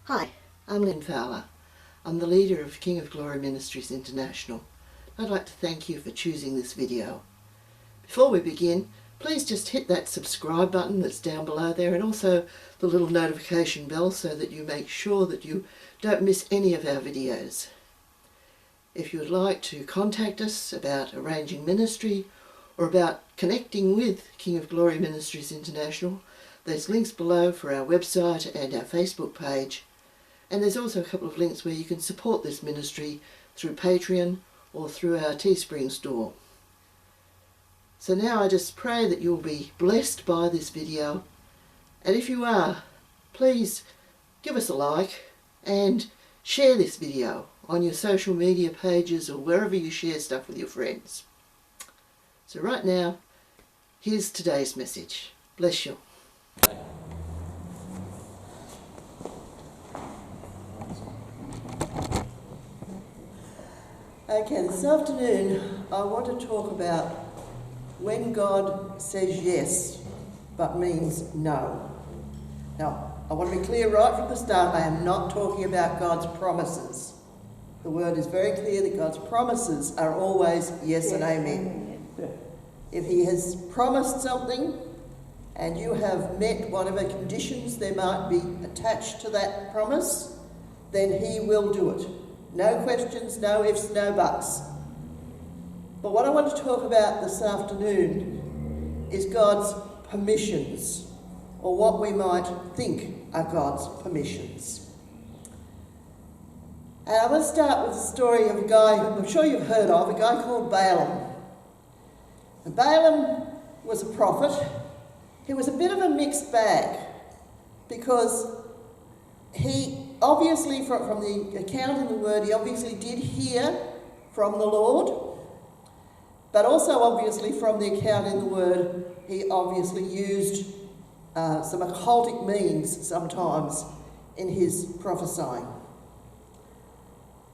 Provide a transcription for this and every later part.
Hi, I'm Lynn Fowler. I'm the leader of King of Glory Ministries International. I'd like to thank you for choosing this video. Before we begin, please just hit that subscribe button that's down below there and also the little notification bell so that you make sure that you don't miss any of our videos. If you would like to contact us about arranging ministry or about connecting with King of Glory Ministries International, there's links below for our website and our Facebook page. And there's also a couple of links where you can support this ministry through Patreon or through our Teespring store. So now I just pray that you'll be blessed by this video. And if you are, please give us a like and share this video on your social media pages or wherever you share stuff with your friends. So right now, here's today's message. Bless you. Okay, this afternoon I want to talk about when God says yes but means no. Now, I want to be clear right from the start, I am not talking about God's promises. The word is very clear that God's promises are always yes and amen. If He has promised something and you have met whatever conditions there might be attached to that promise, then He will do it. No questions, no ifs, no buts. But what I want to talk about this afternoon is God's permissions, or what we might think are God's permissions. And I want to start with the story of a guy I'm sure you've heard of, a guy called Balaam. And Balaam was a prophet. He was a bit of a mixed bag because he obviously, from the account in the Word, he obviously did hear from the Lord, but also obviously from the account in the Word, he obviously used some occultic means sometimes in his prophesying.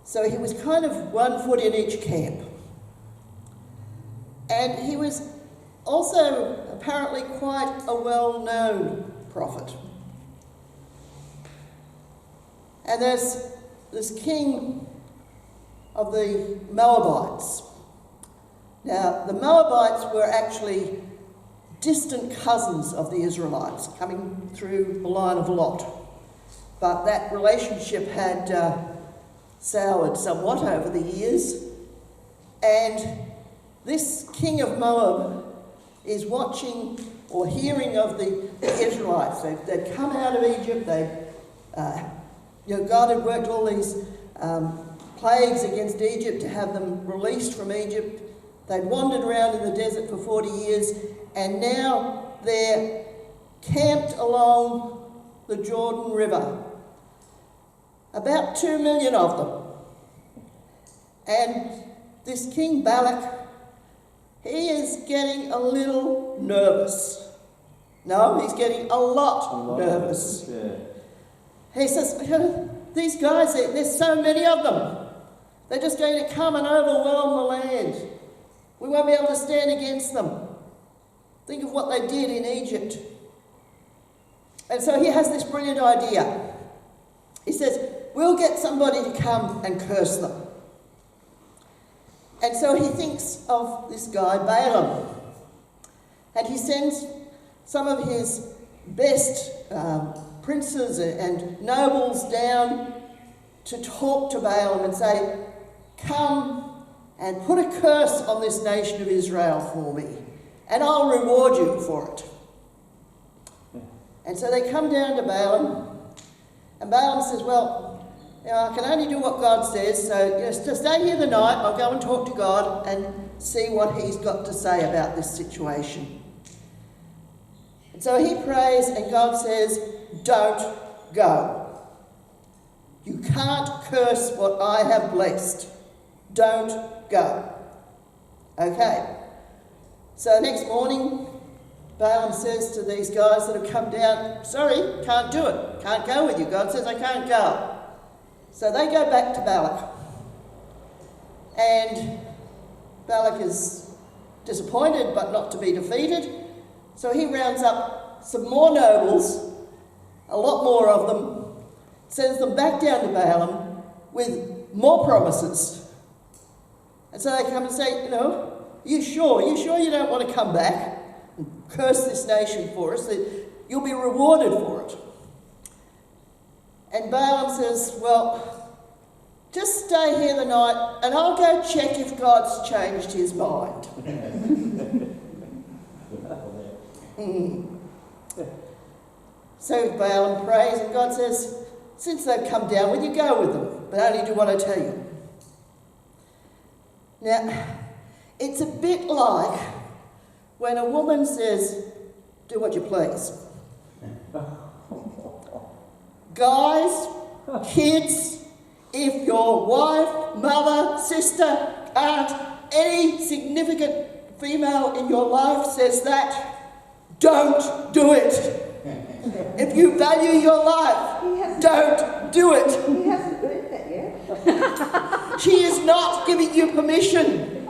So he was kind of 1 foot in each camp. And he was also apparently quite a well-known prophet. And there's this king of the Moabites. Now, the Moabites were actually distant cousins of the Israelites, coming through the line of Lot. But that relationship had soured somewhat over the years. And this king of Moab is watching or hearing of the Israelites. They'd come out of Egypt, God had worked all these plagues against Egypt to have them released from Egypt. They'd wandered around in the desert for 40 years, and now they're camped along the Jordan River. About 2 million of them. And this King Balak, he is getting a little nervous. No, he's getting a lot nervous. Yeah. He says, these guys, there's so many of them. They're just going to come and overwhelm the land. We won't be able to stand against them. Think of what they did in Egypt. And so he has this brilliant idea. He says, we'll get somebody to come and curse them. And so he thinks of this guy, Balaam. And he sends some of his best princes and nobles down to talk to Balaam and say, come and put a curse on this nation of Israel for me, and I'll reward you for it. And so they come down to Balaam, and Balaam says, well, I can only do what God says, so just stay here the night, I'll go and talk to God and see what He's got to say about this situation. And so he prays, and God says, don't go. You can't curse what I have blessed. Don't go. Okay. So next morning, Balaam says to these guys that have come down, sorry, can't do it. Can't go with you. God says I can't go. So they go back to Balak. And Balak is disappointed but not to be defeated. So he rounds up some more nobles, a lot more of them, sends them back down to Balaam with more promises. And so they come and say, you sure you don't want to come back and curse this nation for us? That you'll be rewarded for it. And Balaam says, well, just stay here the night and I'll go check if God's changed his mind. So Balaam prays and God says, since they've come down, will you go with them? But only do what I tell you. Now, it's a bit like when a woman says, do what you please. Guys, kids, if your wife, mother, sister, aunt, any significant female in your life says that, don't do it. If you value your life, don't do it. He hasn't learned that yet. She is not giving you permission.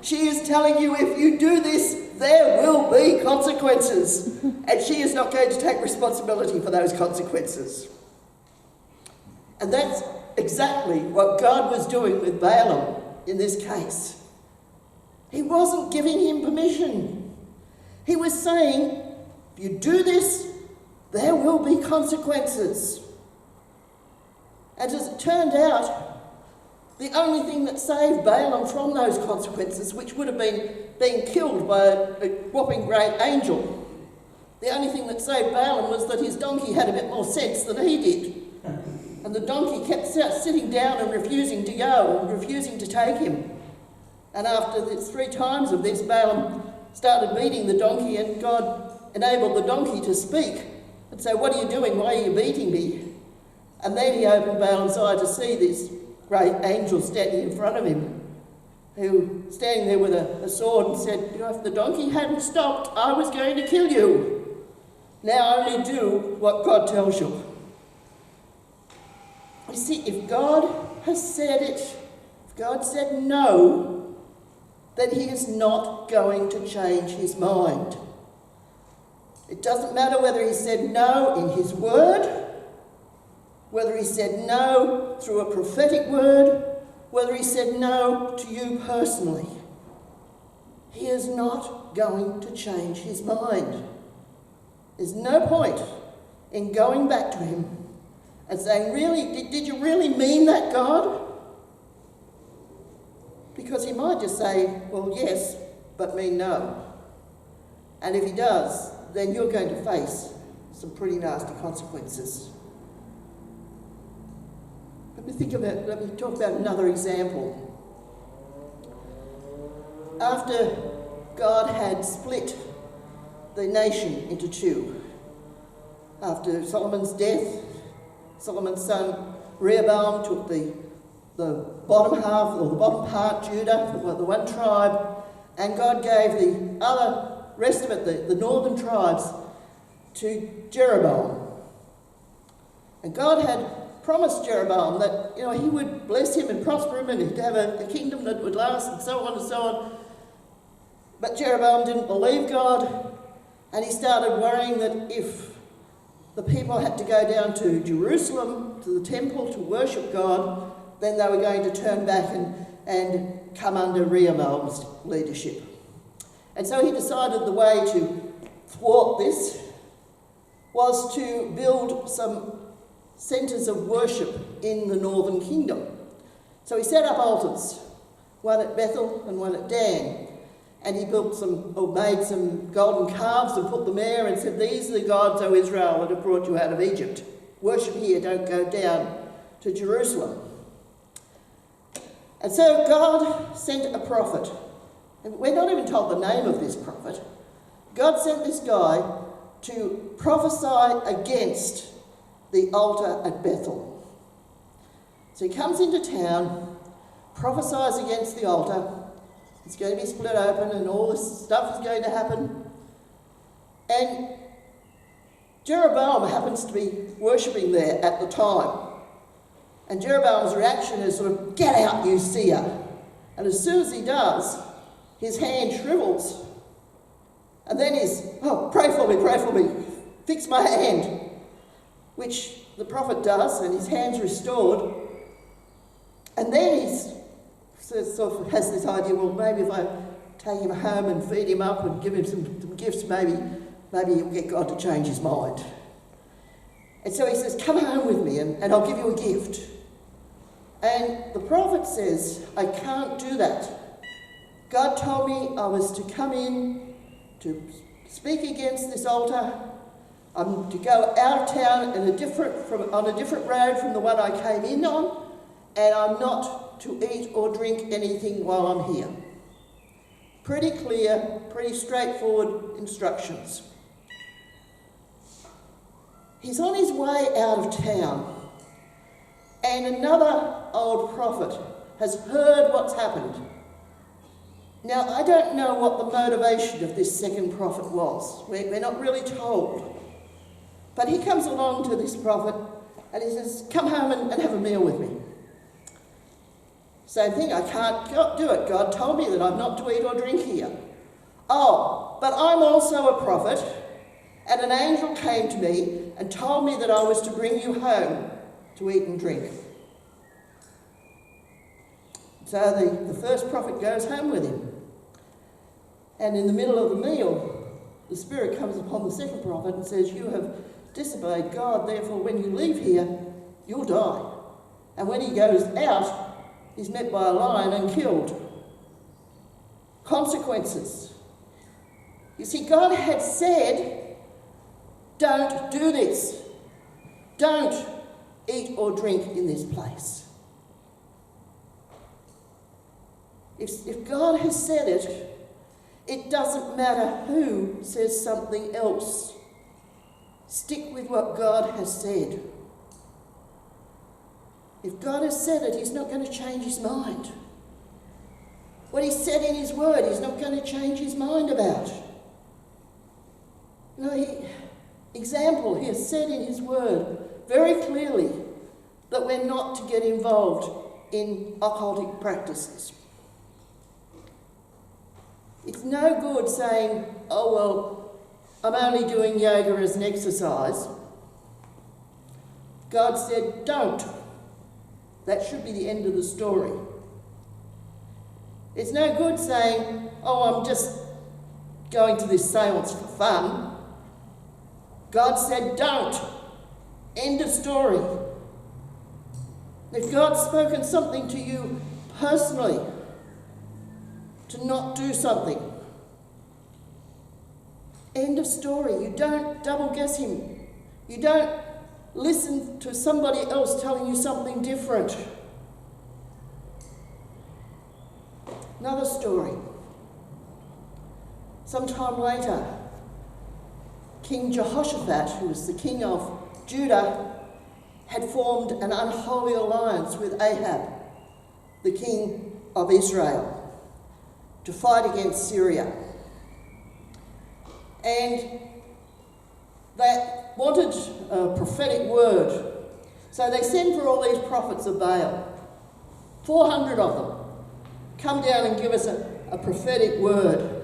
She is telling you if you do this, there will be consequences. And she is not going to take responsibility for those consequences. And that's exactly what God was doing with Balaam in this case. He wasn't giving him permission. He was saying, if you do this, there will be consequences. And as it turned out, the only thing that saved Balaam from those consequences, which would have been being killed by a whopping great angel, the only thing that saved Balaam was that his donkey had a bit more sense than he did. And the donkey kept sitting down and refusing to go and refusing to take him. And after 3 times of this, Balaam started beating the donkey, and God enabled the donkey to speak and say, what are you doing? Why are you beating me? And then he opened Balaam's eye to see this great angel standing in front of him, who standing there with a sword and said, if the donkey hadn't stopped, I was going to kill you. Now only do what God tells you. You see, if God has said it, if God said no, then he is not going to change his mind. It doesn't matter whether he said no in his word, whether he said no through a prophetic word, whether he said no to you personally. He is not going to change his mind. There's no point in going back to him and saying, really, did you really mean that, God? Because he might just say, well, yes, but mean no. And if he does, then you're going to face some pretty nasty consequences. Let me talk about another example. After God had split the nation into 2, after Solomon's death, Solomon's son Rehoboam took the bottom half, or the bottom part, Judah, the one tribe, and God gave the other rest of it, the northern tribes, to Jeroboam. And God had promised Jeroboam that he would bless him and prosper him, and he'd have a kingdom that would last, and so on and so on. But Jeroboam didn't believe God, and he started worrying that if the people had to go down to Jerusalem, to the temple, to worship God, then they were going to turn back and come under Rehoboam's leadership. And so he decided the way to thwart this was to build some centres of worship in the northern kingdom. So he set up altars, one at Bethel and one at Dan. And he made some golden calves and put them there and said, these are the gods, O Israel, that have brought you out of Egypt. Worship here, don't go down to Jerusalem. And so God sent a prophet. And we're not even told the name of this prophet. God sent this guy to prophesy against the altar at Bethel. So he comes into town, prophesies against the altar. It's going to be split open and all this stuff is going to happen. And Jeroboam happens to be worshipping there at the time. And Jeroboam's reaction is sort of, get out, you seer. And as soon as he does, his hand shrivels. And then he's, pray for me, fix my hand. Which the prophet does, and his hand's restored. And then he sort of has this idea, well, maybe if I take him home and feed him up and give him some gifts, maybe he'll get God to change his mind. And so he says, come home with me and I'll give you a gift. And the prophet says, I can't do that. God told me I was to come in to speak against this altar. I'm to go out of town on a different road from the one I came in on, and I'm not to eat or drink anything while I'm here. Pretty clear, pretty straightforward instructions. He's on his way out of town, and another old prophet has heard what's happened. Now, I don't know what the motivation of this second prophet was. We're not really told. But he comes along to this prophet and he says, come home and have a meal with me. Same thing, I can't do it. God told me that I'm not to eat or drink here. Oh, but I'm also a prophet, and an angel came to me and told me that I was to bring you home to eat and drink. So the first prophet goes home with him. And in the middle of the meal, the Spirit comes upon the second prophet and says, you have disobeyed God, therefore when you leave here, you'll die. And when he goes out, he's met by a lion and killed. Consequences. You see, God had said, don't do this. Don't eat or drink in this place. If God has said it, it doesn't matter who says something else. Stick with what God has said. If God has said it, he's not going to change his mind. What he said in his word, he's not going to change his mind about. You know, example, he has said in his word very clearly that we're not to get involved in occultic practices. It's no good saying, oh, well, I'm only doing yoga as an exercise. God said, don't. That should be the end of the story. It's no good saying, oh, I'm just going to this seance for fun. God said, don't. End of story. If God's spoken something to you personally, to not do something, end of story. You don't double guess him. You don't listen to somebody else telling you something different. Another story. Sometime later, King Jehoshaphat, who was the king of Judah, had formed an unholy alliance with Ahab, the king of Israel, to fight against Syria. And they wanted a prophetic word. So they send for all these prophets of Baal. 400 of them. Come down and give us a prophetic word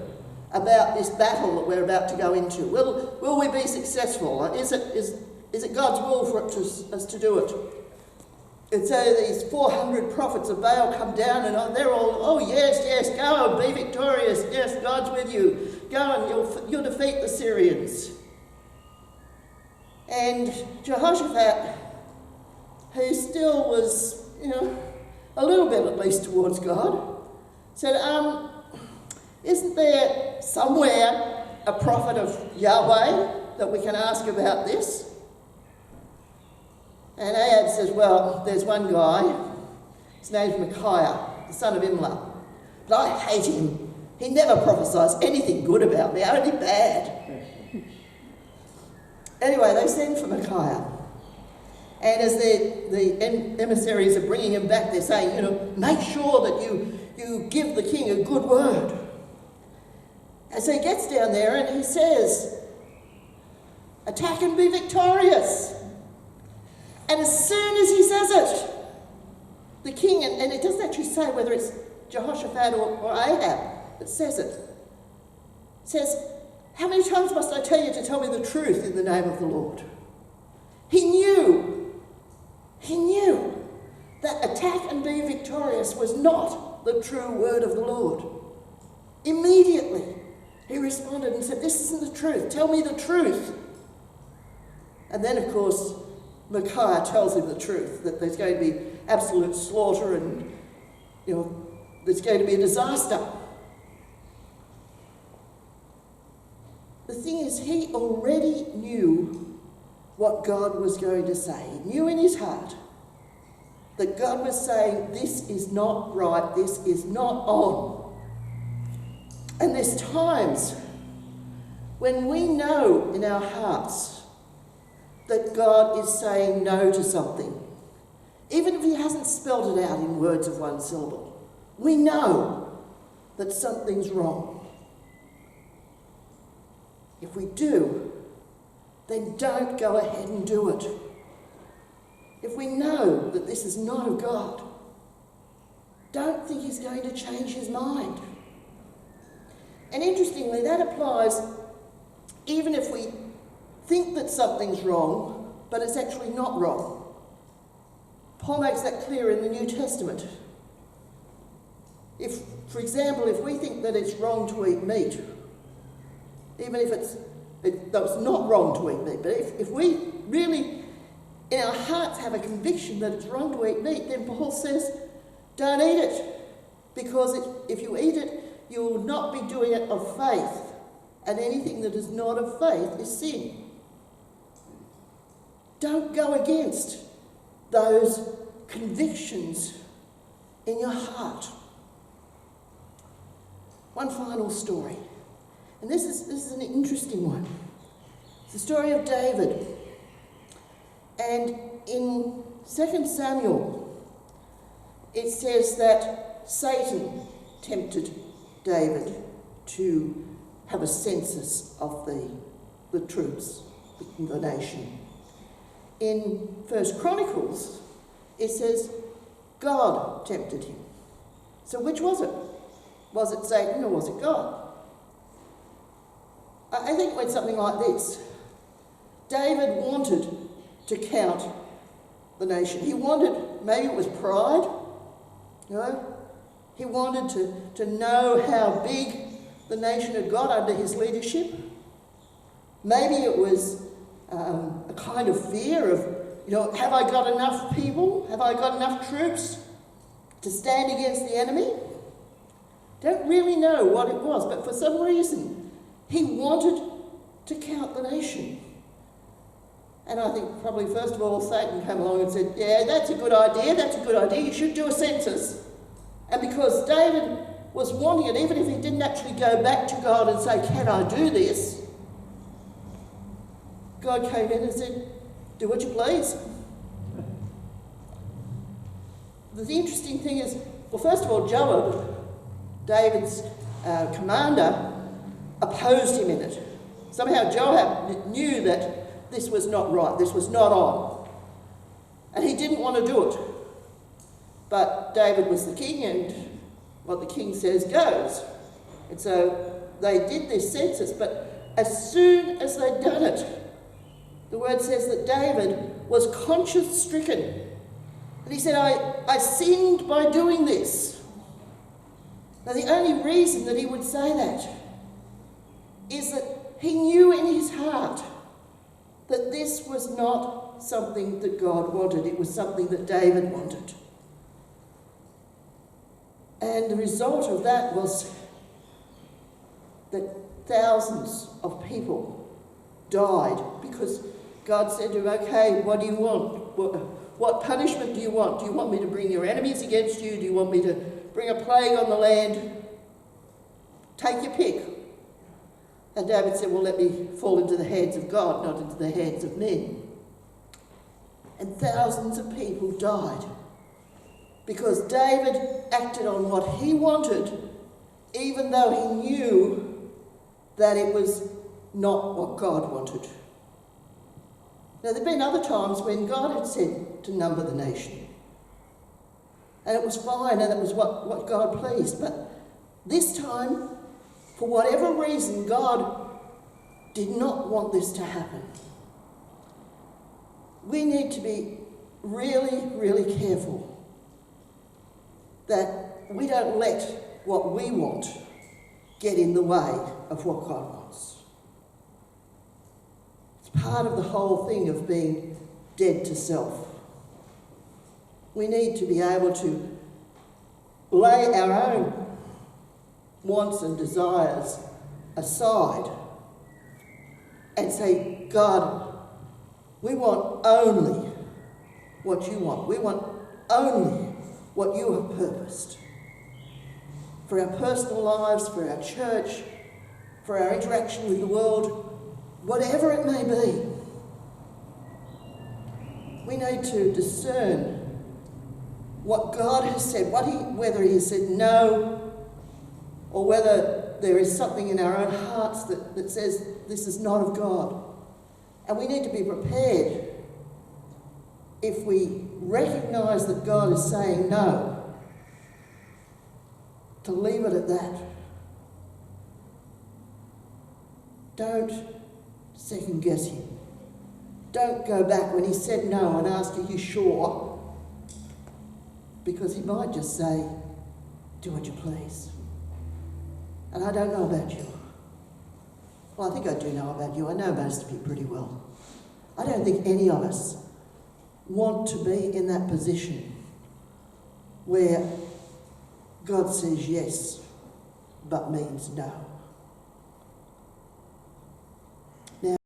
about this battle that we're about to go into. Will we be successful? Is it God's will for us to do it? And so these 400 prophets of Baal come down and they're all, oh yes, go, be victorious. Yes, God's with you. Go and you'll defeat the Syrians. And Jehoshaphat, who still was, a little bit at least towards God, said, isn't there somewhere a prophet of Yahweh that we can ask about this? And Ahab says, well, there's one guy, his name's Micaiah, the son of Imlah. But I hate him. He never prophesies anything good about me, only bad. Anyway, they send for Micaiah. And as the emissaries are bringing him back, they're saying, make sure that you give the king a good word. And so he gets down there and he says, attack and be victorious. And as soon as he says it, the king, and it doesn't actually say whether it's Jehoshaphat or Ahab that says it, says, how many times must I tell you to tell me the truth in the name of the Lord? He knew He knew that attack and be victorious was not the true word of the Lord. Immediately, he responded and said, "This isn't the truth. Tell me the truth." And then, of course, Micaiah tells him the truth, that there's going to be absolute slaughter and, there's going to be a disaster. The thing is, he already knew what God was going to say. He knew in his heart that God was saying, this is not right, this is not on. And there's times when we know in our hearts that God is saying no to something, even if he hasn't spelled it out in words of one syllable. We know that something's wrong. If we do, then don't go ahead and do it. If we know that this is not of God, don't think he's going to change his mind. And interestingly, that applies even if we think that something's wrong, but it's actually not wrong. Paul makes that clear in the New Testament. If, for example, if we think that it's wrong to eat meat, even if it's not wrong to eat meat, but if we really in our hearts have a conviction that it's wrong to eat meat, then Paul says, don't eat it, because if you eat it, you will not be doing it of faith, and anything that is not of faith is sin. Don't go against those convictions in your heart. One final story. And this is an interesting one. It's the story of David. And in 2 Samuel, it says that Satan tempted David to have a census of the troops, the nation. In 1 Chronicles, it says God tempted him. So which was it? Was it Satan or was it God? I think it went something like this. David wanted to count the nation. He wanted, maybe it was pride, he wanted to know how big the nation had got under his leadership. Maybe it was a kind of fear of, have I got enough people? Have I got enough troops to stand against the enemy? Don't really know what it was, but for some reason, he wanted to count the nation. And I think probably first of all Satan came along and said, yeah, that's a good idea, you should do a census. And because David was wanting it, even if he didn't actually go back to God and say, can I do this? God came in and said, do what you please. The interesting thing is, well, first of all, Joab, David's commander, opposed him in it. Somehow Joab knew that this was not right, this was not on. And he didn't want to do it. But David was the king, and what the king says goes. And so they did this census, but as soon as they'd done it, the word says that David was conscience-stricken. And he said, I sinned by doing this. Now the only reason that he would say that is that he knew in his heart that this was not something that God wanted. It was something that David wanted. And the result of that was that thousands of people died because God said to him, okay, what do you want? What punishment do you want? Do you want me to bring your enemies against you? Do you want me to bring a plague on the land? Take your pick. And David said, well, let me fall into the hands of God, not into the hands of men. And thousands of people died because David acted on what he wanted, even though he knew that it was not what God wanted. Now, there have been other times when God had said to number the nation. And it was fine, and it was what God pleased. But this time, for whatever reason, God did not want this to happen. We need to be really, really careful that we don't let what we want get in the way of what God wants. It's part of the whole thing of being dead to self. We need to be able to lay our own wants and desires aside and say, God, we want only what you want. We want only what you have purposed for our personal lives, for our church, for our interaction with the world, whatever it may be. We need to discern what God has said, whether he has said no, or whether there is something in our own hearts that says this is not of God. And we need to be prepared, if we recognise that God is saying no, to leave it at that. Don't second guess him. Don't go back when he said no and ask, are you sure? Because he might just say, do what you please. And I don't know about you. Well, I think I do know about you. I know most of you pretty well. I don't think any of us want to be in that position where God says yes, but means no.